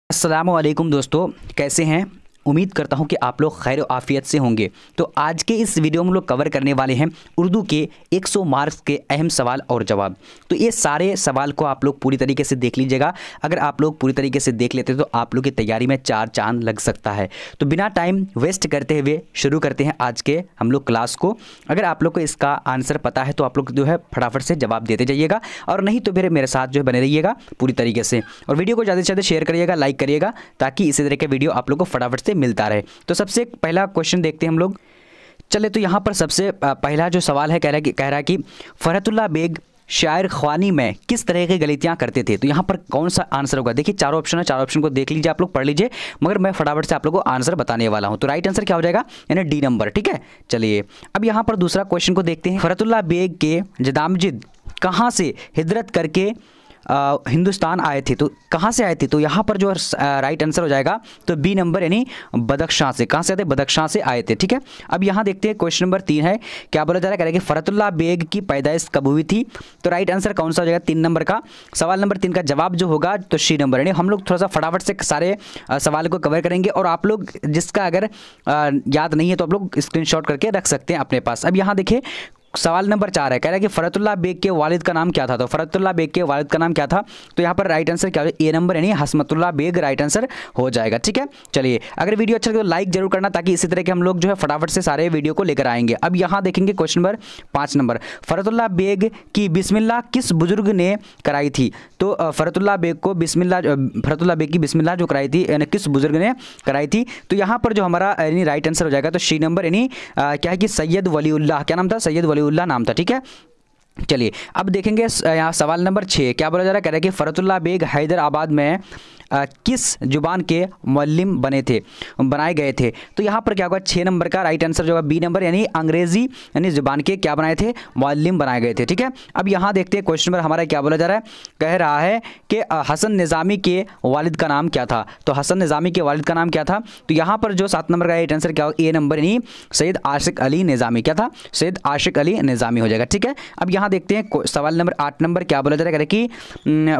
अस्सलामुअलैकुम दोस्तों, कैसे हैं। उम्मीद करता हूं कि आप लोग खैर आफियत से होंगे। तो आज के इस वीडियो में हम लोग कवर करने वाले हैं उर्दू के 100 मार्क्स के अहम सवाल और जवाब। तो ये सारे सवाल को आप लोग पूरी तरीके से देख लीजिएगा। अगर आप लोग पूरी तरीके से देख लेते तो आप लोग की तैयारी में 4 चांद लग सकता है। तो बिना टाइम वेस्ट करते हुए शुरू करते हैं आज के हम लोग क्लास को। अगर आप लोग को इसका आंसर पता है तो आप लोग जो है फटाफट से जवाब देते जाइएगा, और नहीं तो फिर मेरे साथ जो है बने रहिएगा पूरी तरीके से। और वीडियो को ज़्यादा से ज़्यादा शेयर करिएगा, लाइक करिएगा, ताकि इसी तरह के वीडियो आप लोग को फटाफट से मिलता रहे। तो सबसे पहला क्वेश्चन देखते हैं हम लोग। चले, तो यहाँ पर सबसे पहला जो सवाल है कह रहा है कि फरहतुल्लाह बेग शायर ख्वानी में किस तरह की गलतियाँ करते थे। तो यहाँ पर कौन सा आंसर होगा। देखिए चारों ऑप्शन है, चारों ऑप्शन को देख लीजिए, आप लोग पढ़ लीजिए, मगर मैं फटाफट से आप लोगों को आंसर बताने वाला हूँ। तो राइट आंसर क्या हो जाएगा, यानी डी नंबर। ठीक है, चलिए अब यहाँ पर दूसरा क्वेश्चन को देखते हैं। फरहतुल्लाह बेग के जदामजिद कहाँ से हिजरत करके हिंदुस्तान आए थे। तो कहाँ से आए थे, तो यहाँ पर जो राइट आंसर हो जाएगा तो बी नंबर, यानी बदख्शां से। कहाँ से आए थे, बदख्शां से आए थे। ठीक है, अब यहाँ देखते हैं क्वेश्चन नंबर 3 है, क्या बोला जा रहा है कि फरहतुल्लाह बेग की पैदाइश कब हुई थी। तो राइट आंसर कौन सा हो जाएगा, 3 नंबर का। सवाल नंबर 3 का जवाब जो होगा तो सी नंबर, यानी हम लोग थोड़ा सा फटाफट से सारे सवाल को कवर करेंगे, और आप लोग जिसका अगर याद नहीं है तो आप लोग स्क्रीनशॉट करके रख सकते हैं अपने पास। अब यहाँ देखिए सवाल नंबर 4 है, कह रहा है कि फरहतुल्लाह बेग के वालिद का नाम क्या था। तो फरहतुल्लाह बेग के वालिद का नाम क्या था, तो यहाँ पर राइट आंसर क्या हो जाएगा, ए नंबर, यानी हसमतुल्लाह बेग राइट आंसर हो जाएगा। ठीक है, चलिए अगर वीडियो अच्छा लगे तो लाइक जरूर करना, ताकि इसी तरह के हम लोग जो है फटाफट से सारे वीडियो को लेकर आएंगे। अब यहाँ देखेंगे question number 5 number, Farhatullah bag की बिस्मिल्लाह किस बुजुर्ग ने कराई थी। तो फरहतुल्लाह बेग की बिस्मिल्लाह जो कराई थी, यानी किस बुजुर्ग ने कराई थी। तो यहाँ पर जो हमारा यानी राइट आंसर हो जाएगा तो सी नंबर, यानी क्या है कि सैयद वलीउल्लाह, क्या नाम था, सैयद वलीउल्लाह नाम था। ठीक है, चलिए अब देखेंगे यहाँ सवाल नंबर 6, क्या बोला जा रहा है, कह रहा है कि फरहतुल्लाह बेग हैदराबाद में किस जुबान के मुअल्लिम बनाए गए थे। तो यहाँ पर क्या होगा, 6 नंबर का राइट आंसर जो है बी नंबर, यानी अंग्रेजी यानी जुबान के क्या बनाए थे, मुअल्लिम बनाए गए थे। ठीक है, अब यहाँ देखते हैं क्वेश्चन नंबर हमारा क्या बोला जा रहा है, कह रहा है कि हसन निज़ामी के वालिद का नाम क्या था। तो हसन निज़ामी के वालिद का नाम क्या था, तो यहाँ पर जो 7 नंबर का राइट आंसर क्या होगा, ए नंबर, यानी सैयद आशिक अली निज़ामी। क्या था, सैयद आशिक अली निज़ामी हो जाएगा। ठीक है, अब यहाँ देखते हैं सवाल नंबर 8 नंबर, क्या बोला जा रहा है कि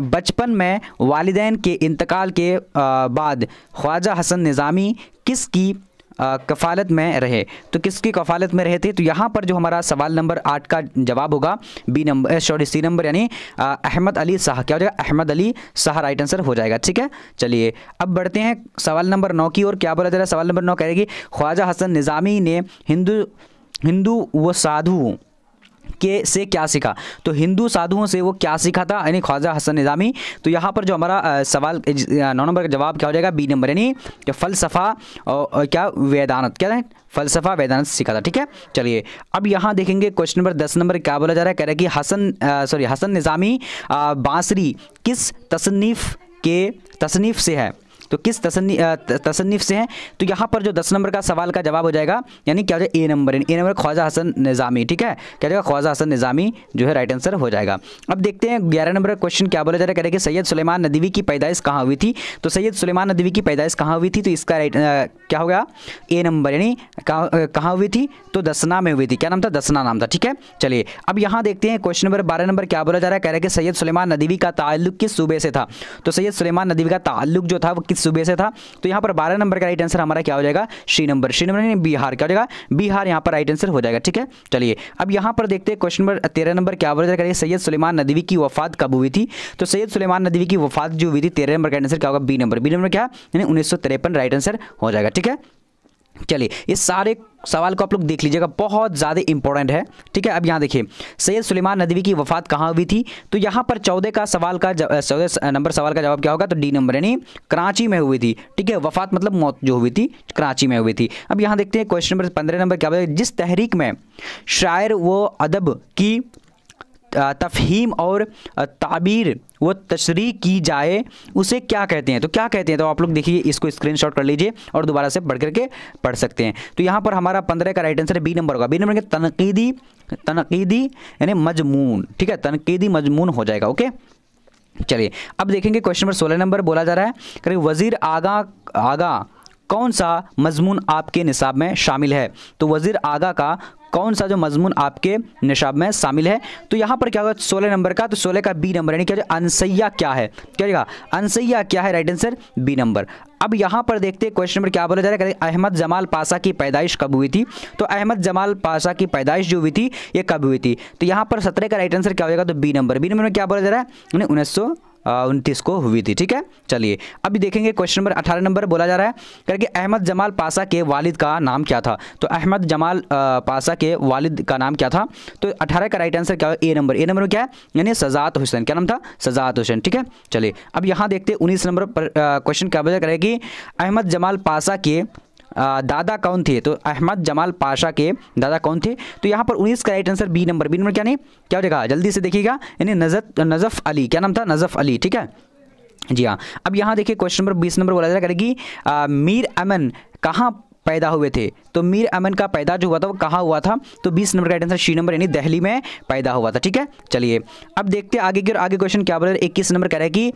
बचपन में वालिदैन के इंतकाल के बाद ख्वाजा हसन निज़ामी किसकी कफ़ालत में रहे। तो किसकी कफ़ालत में रहे थे, तो यहाँ पर जो हमारा सवाल नंबर 8 का जवाब होगा बी नंबर, सी नंबर, यानी अहमद अली शाह। क्या हो जाएगा, अहमद अली शाह राइट आंसर हो जाएगा। ठीक है, चलिए अब बढ़ते हैं सवाल नंबर 9 की ओर। क्या बोला जा रहा है, सवाल नंबर 9 कहेगी ख्वाजा हसन निज़ामी ने हिंदू व साधु से क्या सीखा। तो हिंदू साधुओं से वो क्या सीखा था, यानी ख्वाजा हसन निज़ामी। तो यहाँ पर जो हमारा सवाल 9 नंबर का जवाब क्या हो जाएगा, बी नंबर, यानी फ़लसफ़ा और क्या वेदानत, क्या है, फ़लसफ़ा वेदानत सीखा था। ठीक है, चलिए अब यहाँ देखेंगे क्वेश्चन नंबर 10 नंबर, क्या बोला जा रहा है, कह रहा है कि हसन निज़ामी बांसरी किस तसनीफ़ से है। तो किस तसन्नीफ़ से हैं। तो यहाँ पर जो 10 नंबर का सवाल का जवाब हो जाएगा, यानी क्या हो जाएगा, ए नंबर ख्वाजा हसन निज़ामी। ठीक है, क्या जाएगा, ख्वाजा हसन निज़ामी जो है राइट आंसर हो जाएगा। अब देखते हैं 11 नंबर का क्वेश्चन, क्या बोला जा रहा है, कह रहे हैं कि सैयद सुलेमान नदवी की पैदाइश कहाँ हुई थी। तो सैयद सुलेमान नदवी की पैदाइश कहाँ हुई थी, तो इसका राइट क्या हो गया, ए नंबर, यानी कहाँ हुई थी, तो दसना में हुई थी। क्या नाम था, दसना नाम था। ठीक है, चलिए अब यहाँ देखते हैं क्वेश्चन नंबर 12 नंबर, क्या बोला जा रहा है, कह रहा है कि सैयद सुलेमान नदवी का ताल्लुक किस सूबे से था। तो सैयद सुलेमान नदवी का ताल्लुक जो था वो किस सूबे से था। तो यहाँ पर 12 नंबर का राइट आंसर हमारा क्या हो जाएगा, सी नंबर, बिहार। क्या हो जाएगा, बिहार यहाँ पर राइट आंसर हो जाएगा। ठीक है, चलिए अब यहाँ पर देखते हैं क्वेश्चन नंबर 13 नंबर, क्या बोला जा रहा है, सैयद सुलेमान नदवी की वफात कब हुई थी। तो सैयद सुलेमान नदवी की वफात जो हुई थी 13 नंबर का आंसर क्या होगा, बी नंबर क्या, यानी 1953 राइट आंसर हो जाएगा। ठीक है, चलिए ये सारे सवाल को आप लोग देख लीजिएगा, बहुत ज़्यादा इंपॉर्टेंट है। ठीक है, अब यहाँ देखिए सैयद सुलेमान नदवी की वफात कहाँ हुई थी। तो यहाँ पर 14 नंबर सवाल का जवाब क्या होगा, तो डी नंबर, यानी कराची में हुई थी। ठीक है, वफात मतलब मौत जो हुई थी कराची में हुई थी। अब यहाँ देखते हैं क्वेश्चन नंबर 15 नंबर, क्या बोला, जिस तहरीक में शायर व अदब की तफहीम और ताबीर वो तशरीह की जाए उसे क्या कहते हैं। तो क्या कहते हैं, तो आप लोग देखिए, इसको स्क्रीनशॉट कर लीजिए और दोबारा से पढ़ सकते हैं। तो यहाँ पर हमारा 15 का राइट आंसर बी नंबर होगा। बी नंबर के तनकीदी यानी मजमून। ठीक है, तनकीदी मजमून हो जाएगा। ओके, चलिए अब देखेंगे क्वेश्चन नंबर 16 नंबर, बोला जा रहा है कि वज़ीर आगा कौन सा मजमून आपके निसाब में शामिल है? तो वज़ीर आगा का कौन सा जो मजमून आपके निसाब में शामिल है? तो यहाँ पर क्या होगा 16 नंबर का, तो 16 का बी नंबर, यानी क्या अनसैया क्या है? क्या होगा अनसैया क्या है? Right answer B number. अब यहाँ पर देखते हैं क्वेश्चन नंबर क्या बोला जा रहा है, अहमद जमाल पाशा की पैदाइश कब हुई थी? तो अहमद जमाल पाशा की पैदाइश जो हुई थी ये कब हुई थी? तो यहाँ पर 17 का राइट आंसर क्या हो जाएगा? तो बी नंबर। बी नंबर में क्या बोला जा रहा है? 1929 को हुई थी। ठीक है, चलिए अभी देखेंगे क्वेश्चन नंबर 18 नंबर बोला जा रहा है करके अहमद जमाल पाशा के वालिद का नाम क्या था? तो अहमद जमाल पाशा के वालिद का नाम क्या था? तो 18 का राइट आंसर क्या है? ए नंबर। ए नंबर में क्या है? यानी सजात हुसैन। क्या नाम था? सजात हुसैन। ठीक है, चलिए अब यहाँ देखते हैं 19 नंबर पर क्वेश्चन क्या बोला करेगी, अहमद जमाल पाशा के दादा कौन थे? तो अहमद जमाल पाशा के दादा कौन थे? तो यहाँ पर 19 का right answer B number. B number क्या नहीं क्या हो जाएगा? जल्दी से देखिएगा, यानी नजफ अली। क्या नाम था? नजफ अली। ठीक है जी हाँ। अब यहाँ देखिए क्वेश्चन नंबर 20 नंबर बोला जा करेगी मीर अमन कहाँ पैदा हुए थे? तो मीर अमन का पैदा जो हुआ था वो कहाँ हुआ था? तो 20 नंबर का राइट आंसर सी नंबर, यानी दिल्ली में पैदा हुआ था। ठीक है, चलिए अब देखते हैं आगे की, और आगे क्वेश्चन क्या बोल रहा है 21 नंबर कह रहा है कि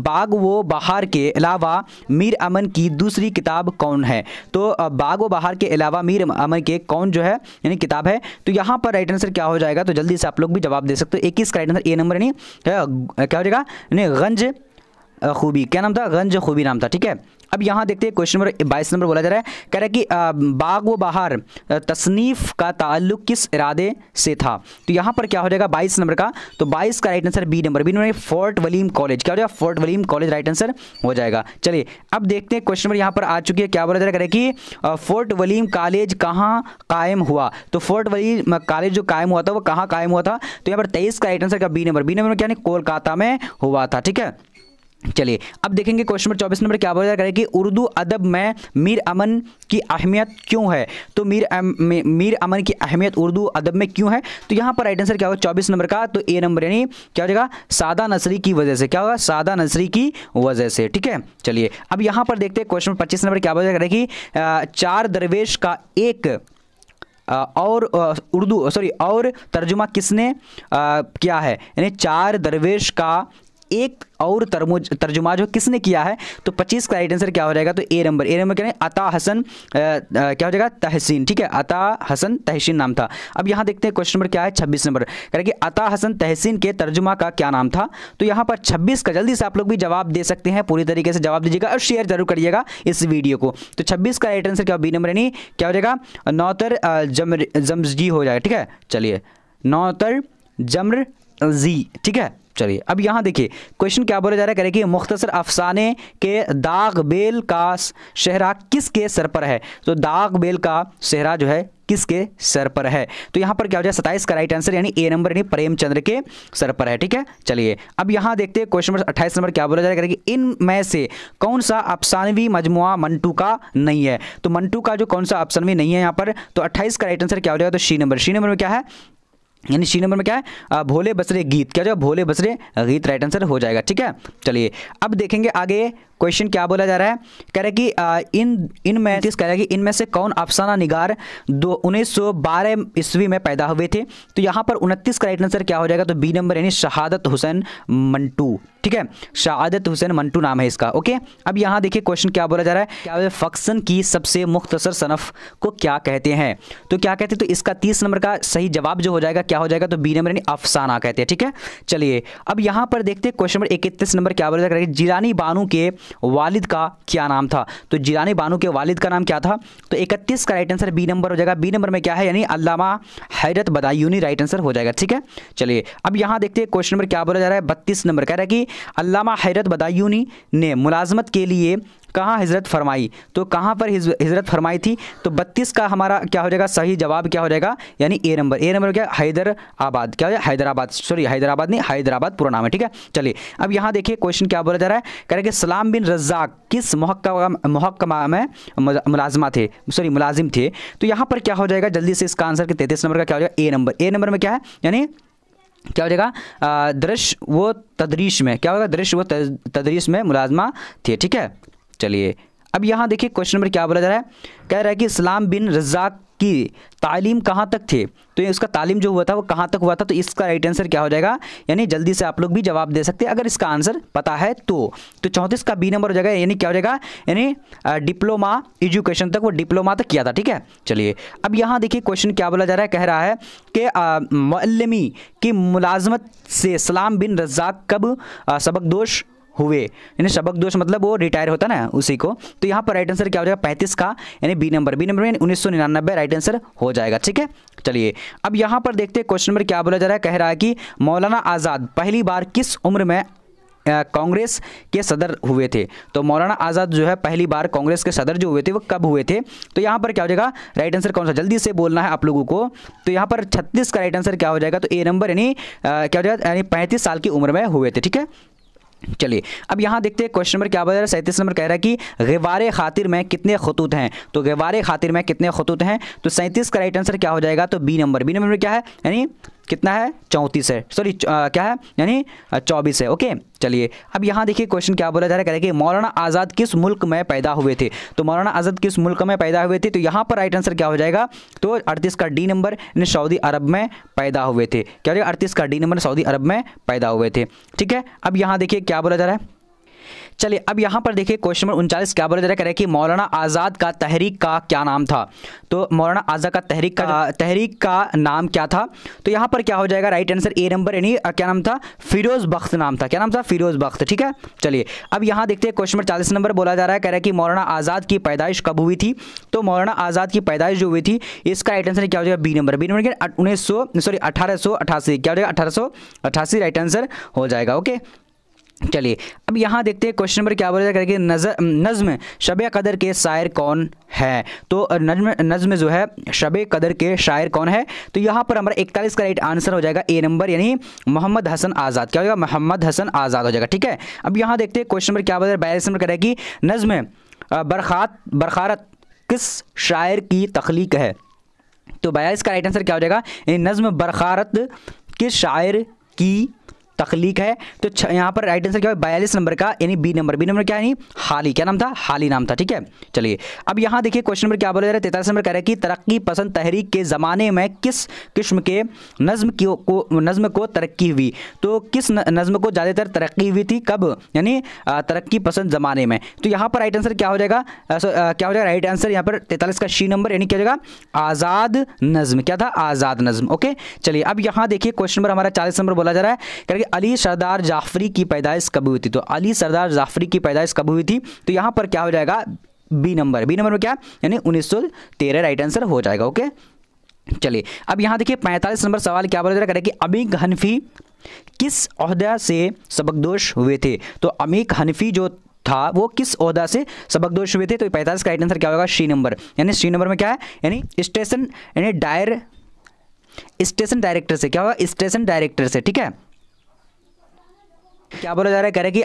बाग व बहार के अलावा मीर अमन की दूसरी किताब कौन है? तो बाग व बहार के अलावा मीर अमन के कौन जो है यानी किताब है? तो यहाँ पर राइट आंसर क्या हो जाएगा? तो जल्दी से आप लोग भी जवाब दे सकते हो। 21 का राइट आंसर ए नंबर, यानी क्या हो जाएगा? यानी गंज खूबी। क्या नाम था? गंज खूबी नाम था। ठीक है, अब यहाँ देखते हैं क्वेश्चन नंबर 22 नंबर बोला जा रहा है, कह रहा है कि बाग व बहार तसनीफ का ताल्लुक किस इरादे से था? तो यहाँ पर क्या हो जाएगा 22 नंबर का? तो 22 का right answer B number. B number Fort William college. क्या हो जाएगा? Fort William college right answer हो जाएगा। चलिए अब देखते हैं क्वेश्चन नंबर यहाँ पर आ चुकी है, क्या बोला जा रहा है कि फोर्ट वलीम कॉलेज कहाँ कायम हुआ? तो फोर्ट वलीम कॉलेज जो कायम हुआ था वो कहाँ कायम हुआ था? तो यहाँ पर 23 का राइट आंसर का बी नंबर। बी नंबर क्या? कोलकाता में हुआ था। ठीक है, चलिए अब देखेंगे क्वेश्चन नंबर 24 नंबर क्या बोला जा रहा है कि उर्दू अदब में मीर अमन की अहमियत क्यों है? तो मीर अमन की अहमियत उर्दू अदब में क्यों है? तो यहाँ पर राइट आंसर क्या होगा 24 नंबर का? तो ए नंबर, यानी क्या हो जाएगा? सादा नसरी की वजह से। क्या होगा? सादा नसरी की वजह से। ठीक है, चलिए अब यहाँ पर देखते हैं क्वेश्चन नंबर 25 नंबर क्या बोला जा रहा है कि चार दरवेश का एक और उर्दू और तर्जुमा किसने किया है? यानी चार दरवेश का एक और तर्जुमा जो किसने किया है? तो 25 का राइट आंसर क्या हो जाएगा? तो ए नंबर। ए नंबर क्या है? अता हसन क्या हो जाएगा? तहसीन। ठीक है, अता हसन तहसीन नाम था। अब यहाँ देखते हैं क्वेश्चन नंबर क्या है 26 नंबर, कह रहे कि अता हसन तहसीन के तर्जुमा का क्या नाम था? तो यहाँ पर 26 का जल्दी से आप लोग भी जवाब दे सकते हैं, पूरी तरीके से जवाब दीजिएगा और शेयर जरूर करिएगा इस वीडियो को। तो 26 का राइट आंसर क्या? बी नंबर, यानी क्या हो जाएगा? नौतर जमजी हो जाएगा। ठीक है, चलिए नौतर जमर जी। ठीक है, चलिए अब यहाँ देखिए क्वेश्चन क्या बोला जा रहा है, कह रहे कि मुख्तसर अफसाने के दाग बेल का सेहरा किसके सर पर है? तो दाग बेल का सेहरा जो है किसके सर पर है? तो यहाँ पर क्या हो जाए 27 का राइट आंसर, यानी ए नंबर, यानी प्रेमचंद्र के सर पर है। ठीक है, चलिए अब यहाँ देखते हैं क्वेश्चन नंबर 28 नंबर क्या बोला जा रहा है कि इनमें से कौन सा अफसानवी मजमुआ मंटू का नहीं है? तो मंटू का जो कौन सा अफसानवी नहीं है यहाँ पर? तो 28 का राइट आंसर क्या हो जाएगा? तो सी नंबर। सी नंबर में क्या है? यानी सी नंबर में क्या है? भोले बसरे गीत। क्या जाएगा? भोले बसरे गीत राइट आंसर हो जाएगा। ठीक है, चलिए अब देखेंगे आगे क्वेश्चन क्या बोला जा रहा है, कह रहा है कि इनमें कह रहा है कि इनमें से कौन अफसाना निगार 1912 ईस्वी में पैदा हुए थे? तो यहाँ पर 29 का राइट आंसर क्या हो जाएगा? तो बी नंबर, यानी शहादत हुसैन मंटू। ठीक है, शहादत हुसैन मंटू नाम है इसका। ओके, अब यहाँ देखिए क्वेश्चन क्या बोला जा रहा है, क्या फक्सन की सबसे मुख्तसर सनफ को क्या कहते हैं? तो क्या कहते हैं? तो इसका 30 नंबर का सही जवाब जो हो जाएगा क्या हो जाएगा? तो बी नंबर, यानी अफसाना कहते हैं। ठीक है, चलिए अब यहाँ पर देखते हैं क्वेश्चन नंबर 31 नंबर क्या बोला जा रहा है, जिलानी बानू के वालिद का क्या नाम था? तो जिलानी बानू के वालिद का नाम क्या था? तो 31 का राइट आंसर बी नंबर हो जाएगा। बी नंबर में क्या है? यानी अल्लामा हैरत बदायूनी राइट आंसर हो जाएगा। ठीक है, चलिए अब यहाँ देखते हैं क्वेश्चन नंबर क्या बोला जा रहा है 32 नंबर, कह रहा है कि अल्लामा हैरत बदायूनी ने मुलाजमत के लिए कहाँ हिजरत फरमाई? तो कहाँ पर हिजरत फरमाई थी? तो 32 का हमारा क्या हो जाएगा? सही जवाब क्या हो जाएगा? यानी ए नंबर। ए नंबर क्या? हैदराबाद। क्या हो जाएगा? हैदराबाद। सॉरी, हैदराबाद नहीं, हैदराबाद पूरा नाम है। ठीक है, चलिए अब यहाँ देखिए क्वेश्चन क्या बोला जा रहा है, कह रहे कि सलाम बिन रज़ाक किस महकमा में मुलाजिम थे? तो यहाँ पर क्या हो जाएगा? जल्दी से इसका आंसर 33 नंबर का क्या हो जाएगा? ए नंबर। ए नंबर में क्या है? यानी क्या हो जाएगा? दृश्य व तदरीश में। क्या होगा? दृश्य व तदरीश में मुलाजमा थे। ठीक है, चलिए अब यहाँ देखिए क्वेश्चन नंबर क्या बोला जा रहा है, कह रहा है कि सलाम बिन रज़ाक की तालीम कहाँ तक थे, तो ये उसका तालीम जो हुआ था वो कहाँ तक हुआ था, तो इसका राइट आंसर क्या हो जाएगा, यानी जल्दी से आप लोग भी जवाब दे सकते हैं अगर इसका आंसर पता है तो 34 का बी नंबर हो जाएगा, यानी क्या हो जाएगा, यानी डिप्लोमा एजुकेशन तक, वो डिप्लोमा तक किया था। ठीक है, चलिए अब यहाँ देखिए क्वेश्चन क्या बोला जा रहा है, कह रहा है कि मुअल्लिमी की मुलाजमत से सलाम बिन रज़ाक कब सबकदोश हुए, यानी सबकदोश मतलब वो रिटायर होता ना उसी को, तो यहाँ पर राइट आंसर क्या हो जाएगा 35 का, यानी बी नंबर यानी 1999 राइट आंसर हो जाएगा। ठीक है, चलिए अब यहाँ पर देखते हैं क्वेश्चन नंबर क्या बोला जा रहा है, कह रहा है कि मौलाना आज़ाद पहली बार किस उम्र में कांग्रेस के सदर हुए थे, तो मौलाना आज़ाद जो है पहली बार कांग्रेस के सदर जो हुए थे वो कब हुए थे, तो यहाँ पर क्या हो जाएगा राइट आंसर कौन सा, जल्दी से बोलना है आप लोगों को, तो यहाँ पर 36 का राइट आंसर क्या हो जाएगा, तो ए नंबर यानी क्या हो जाएगा, यानी 35 साल की उम्र में हुए थे। ठीक है, चलिए अब यहाँ देखते हैं क्वेश्चन नंबर क्या बता रहा है, 37 नंबर कह रहा है कि ग़िवारे खातिर में कितने खतूत हैं, तो ग़िवारे खातिर में कितने खतूत हैं, तो 37 का राइट आंसर क्या हो जाएगा, तो बी नंबर में क्या है, यानी कितना है 34 है, सॉरी क्या है, यानी 24 है। ओके, चलिए अब यहाँ देखिए क्वेश्चन क्या बोला जा रहा है, कह रहे कि मौलाना आज़ाद किस मुल्क में पैदा हुए थे, तो मौलाना आज़ाद किस मुल्क में पैदा हुए थे, तो यहाँ पर राइट आंसर क्या हो जाएगा, तो 38 का डी नंबर, यानी सऊदी अरब में पैदा हुए थे। क्या हो जाएगा 38 का डी नंबर, सऊदी अरब में पैदा हुए थे। ठीक है, अब यहाँ देखिए क्या बोला जा रहा है, चलिए अब यहाँ पर देखिए क्वेश्चन नंबर 39 क्या बोला जा रहा है, कह रहे कि मौलाना आज़ाद का तहरीक का क्या नाम था, तो मौलाना आज़ाद का तहरीक का नाम क्या था, तो यहाँ पर क्या हो जाएगा राइट आंसर ए नंबर, यानी क्या नाम था, फिरोज़ बख्त नाम था, क्या नाम था, फिरोज़ बख्त। ठीक है, चलिए अब यहाँ देखते हैं क्वेश्चन नंबर 40 नंबर बोला जा रहा है, कह रहा है कि मौलाना आज़ाद की पैदाइश कब हुई थी, तो मौलाना आज़ाद की पैदाइश जो हुई थी इसका राइट आंसर क्या हो जाएगा, बी नंबर 1888, क्या हो जाएगा 1888 राइट आंसर हो जाएगा। ओके, चलिए अब यहाँ देखते हैं क्वेश्चन नंबर क्या बोला जाएगा, नज़्म शब कदर के शायर कौन है, तो नज़्म जो है शब कदर के शायर कौन है, तो यहाँ पर हमारा 41 का राइट आंसर हो जाएगा ए नंबर, यानी मोहम्मद हसन आज़ाद। क्या हो जाएगा, मोहम्मद हसन आज़ाद हो जाएगा। ठीक है, अब यहाँ देखते हैं क्वेश्चन नंबर क्या बोला, 42 नंबर कह रहा है कि नज़्म बरखारत किस शायर की तख्लीक है, तो 42 का राइट आंसर क्या हो जाएगा, नज़्म बरखारत किस शायर की तख्लीक है, तो यहाँ पर राइट आंसर क्या है 42 नंबर का, यानी बी नंबर क्या है, हाली, क्या नाम था, हाली नाम था। ठीक है, चलिए अब यहाँ देखिए क्वेश्चन नंबर क्या बोला जा रहा है, 43 नंबर कह रहा है कि तरक्की पसंद तहरीक के ज़माने में किस किस्म के नज़्म को तरक्की हुई, तो किस नज़्म को ज़्यादातर तरक्की हुई थी, कब, यानी तरक्की पसंद ज़माने में, तो यहाँ पर राइट आंसर क्या हो जाएगा, क्या हो जाएगा राइट आंसर यहाँ पर 43 का शी नंबर, यानी क्या हो जाएगा आज़ाद नज़्म, क्या था, आज़ाद नज़्म। ओके, चलिए अब यहाँ देखिए क्वेश्चन नंबर हमारा 40 नंबर बोला जा रहा है, अली सरदार जाफरी की पैदाइश कब हुई थी, तो अली सरदार जाफरी की पैदाइश कब हुई थी, तो यहाँ पर क्या हो जाएगा बी नंबर में क्या, यानी 1913 राइट आंसर हो जाएगा। ओके, चलिए अब यहाँ देखिए 45 नंबर सवाल क्या बोला जा रहा है कि अमीक हनफी किस ओहदा से सबकदोश हुए थे, तो अमीक हनफी जो था वो किस ओहदा से सबकदोश हुए थे, तो 45 का राइट आंसर क्या होगा, शी नंबर, यानी शी नंबर में क्या है, यानी स्टेशन डायरेक्टर से, क्या होगा स्टेशन डायरेक्टर से। ठीक है, क्या बोला जा रहा है, कह रहे हैं कि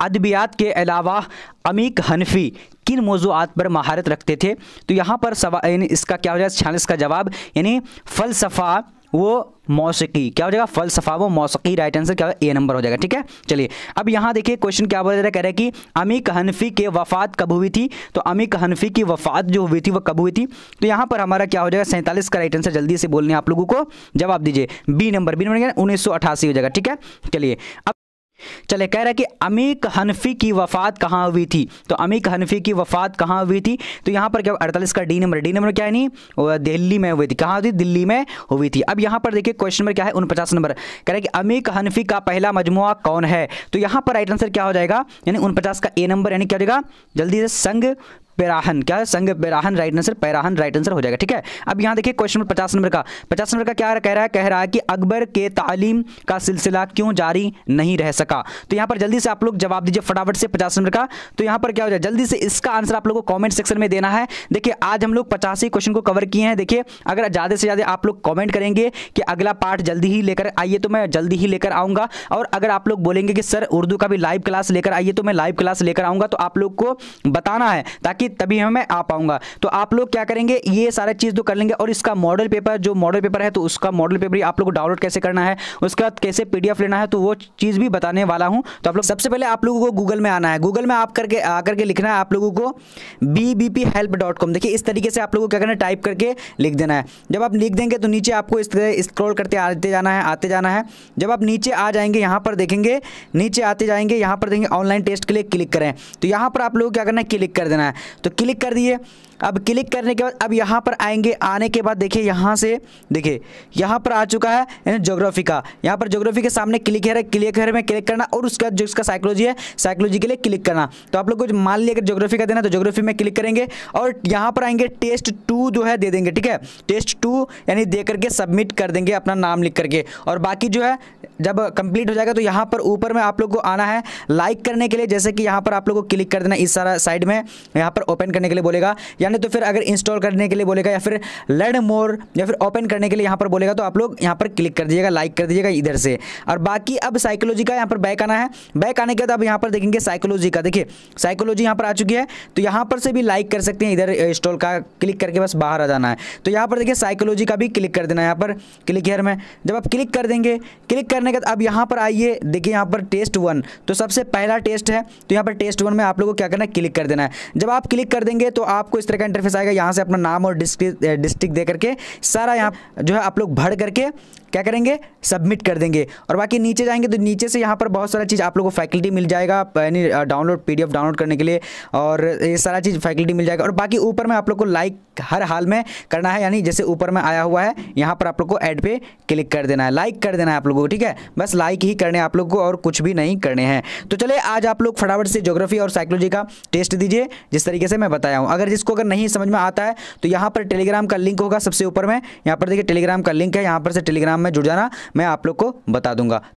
अदबियात के अलावा अमीक हनफी किन मौज़ूआत पर महारत रखते थे, तो यहाँ पर सवाल, यानी इसका क्या हो जाएगा 46 का जवाब, यानी फ़लसफ़ा वो मौसीकी, क्या हो जाएगा फ़लसफ़ा वो मौसीकी, राइट आंसर क्या होगा ए नंबर हो जाएगा। ठीक है, चलिए अब यहाँ देखिए क्वेश्चन क्या बोला जा रहा है, कह रहा है कि अमीक हनफी के वफ़ात कब हुई थी, तो अमीक हनफी की वफ़ात जो हुई थी वो कब हुई थी, तो यहाँ पर हमारा क्या हो जाएगा 47 का राइट आंसर, जल्दी से बोलने आप लोगों को जवाब दीजिए, बी नंबर 1988 हो जाएगा। ठीक है, चलिए अब चले कह रहा है कि अमीक हनफी की वफ़ात कहाँ हुई थी, तो अमीक हनफी की वफ़ात कहाँ हुई थी, तो यहाँ पर क्या 48 का डी नंबर क्या है, नहीं दिल्ली में हुई थी, कहाँ हुई थी, दिल्ली में हुई थी। अब यहाँ पर देखिए क्वेश्चन नंबर क्या है 49 नंबर, कह रहा है कि अमीक हनफी का पहला मजमुआ कौन है, तो यहाँ पर राइट आंसर क्या हो जाएगा, यानी 49 का ए नंबर, यानी क्या हो जाएगा जल्दी से संग पेराहन, क्या है संग पेराहन, राइट आंसर पैराहन राइट आंसर हो जाएगा। ठीक है, अब यहाँ देखिए क्वेश्चन नंबर 50 नंबर का क्या कह रहा है कि अकबर के तालीम का सिलसिला क्यों जारी नहीं रह सका, तो यहाँ पर जल्दी से आप लोग जवाब दीजिए फटाफट से 50 नंबर का, तो यहाँ पर क्या हो जाए जल्दी से इसका आंसर आप लोगों को कॉमेंट सेक्शन में देना है। देखिए आज हम लोग 85 क्वेश्चन को कवर किए हैं, देखिए अगर ज़्यादा से ज़्यादा आप लोग कॉमेंट करेंगे कि अगला पार्ट जल्दी ही लेकर आइए तो मैं जल्दी ही लेकर आऊँगा, और अगर आप लोग बोलेंगे कि सर उर्दू का भी लाइव क्लास लेकर आइए तो मैं लाइव क्लास लेकर आऊँगा, तो आप लोग को बताना है ताकि कि तभी मैं आ पाऊंगा। तो आप लोग क्या करेंगे, ये सारा चीज़ तो कर लेंगे और इसका मॉडल पेपर, जो मॉडल पेपर है तो उसका मॉडल पेपर आप लोग को डाउनलोड कैसे करना है, उसके बाद कैसे PDF लेना है, तो वो चीज़ भी बताने वाला हूँ। तो आप लोग सबसे पहले आप लोगों को गूगल में आना है। गूगल में आप करके आकर के लिखना है आप लोगों को bbphelp.com। देखिए इस तरीके से आप लोगों को क्या करना है, टाइप करके लिख देना है। जब आप लिख देंगे तो नीचे आपको इस तरह स्क्रॉल करते आते जाना है। जब आप नीचे आ जाएंगे, यहाँ पर देखेंगे, नीचे आते जाएंगे, यहाँ पर देखेंगे ऑनलाइन टेस्ट के लिए क्लिक करें। तो यहाँ पर आप लोगों को क्या करना है, क्लिक कर देना है। तो क्लिक कर दिए। अब क्लिक करने के बाद अब यहाँ पर आएंगे। आने के बाद देखिए यहाँ से, देखिए यहाँ पर आ चुका है ज्योग्राफी का। यहाँ पर ज्योग्राफी के सामने क्लिक है, क्लिक में क्लिक करना और उसके बाद जो इसका साइकोलॉजी है, साइकोलॉजी के लिए क्लिक करना। तो आप लोग को मान लिया अगर ज्योग्राफी का देना तो ज्योग्राफी में क्लिक करेंगे और यहाँ पर आएंगे टेस्ट 2 जो है दे देंगे। ठीक है, टेस्ट 2 यानी दे करके सबमिट कर देंगे अपना नाम लिख करके। और बाकी जो है जब कंप्लीट हो जाएगा तो यहाँ पर ऊपर में आप लोग को आना है लाइक करने के लिए। जैसे कि यहाँ पर आप लोग को क्लिक कर देना इस सारा साइड में, यहाँ पर ओपन करने के लिए बोलेगा, यानी तो फिर अगर इंस्टॉल करने के लिए बोलेगा या फिर लर्न मोर या फिर ओपन करने के लिए यहाँ पर बोलेगा तो आप लोग यहाँ पर क्लिक कर दीजिएगा, लाइक कर दीजिएगा इधर से। और बाकी अब साइकोलॉजी का यहाँ पर बैक आना है। बैक आने के बाद अब यहाँ पर देखेंगे साइकोलॉजी का, देखिए साइकोलॉजी यहाँ पर आ चुकी है। तो यहाँ पर से भी लाइक कर सकते हैं, इधर इंस्टॉल का क्लिक करके बस बाहर आ जाना है। तो यहाँ पर देखिए साइकोलॉजी का भी क्लिक कर देना है, यहाँ पर क्लिक हेयर में। जब आप क्लिक कर देंगे, क्लिक करने के बाद अब यहाँ पर आइए, देखिए यहाँ पर टेस्ट 1 तो सबसे पहला टेस्ट है। तो यहाँ पर टेस्ट 1 में आप लोगों को क्या करना है, क्लिक कर देना है। जब आप क्लिक कर देंगे तो आपको इस तरह का इंटरफेस आएगा। यहाँ से अपना नाम और डिस्ट्रिक्ट दे करके सारा यहाँ जो है आप लोग भर करके क्या करेंगे, सबमिट कर देंगे। और बाकी नीचे जाएंगे तो नीचे से यहाँ पर बहुत सारा चीज़ आप लोगों को फैकल्टी मिल जाएगा, यानी डाउनलोड PDF डाउनलोड करने के लिए, और ये सारा चीज़ फैकल्टी मिल जाएगा। और बाकी ऊपर में आप लोग को लाइक हर हाल में करना है, यानी जैसे ऊपर में आया हुआ है यहाँ पर आप लोग को ऐड पे क्लिक कर देना है, लाइक कर देना है आप लोगों को। ठीक है, बस लाइक ही करने हैं आप लोग को और कुछ भी नहीं करने हैं। तो चलिए आज आप लोग फटाफट से ज्योग्राफी और साइकोलॉजी का टेस्ट दीजिए जिस तरीके से मैं बताया हूँ। अगर जिसको नहीं समझ में आता है तो यहाँ पर टेलीग्राम का लिंक होगा सबसे ऊपर में, यहाँ पर देखिए टेलीग्राम का लिंक है, यहाँ पर से टेलीग्राम में जुड़ जाना, मैं आप लोग को बता दूंगा।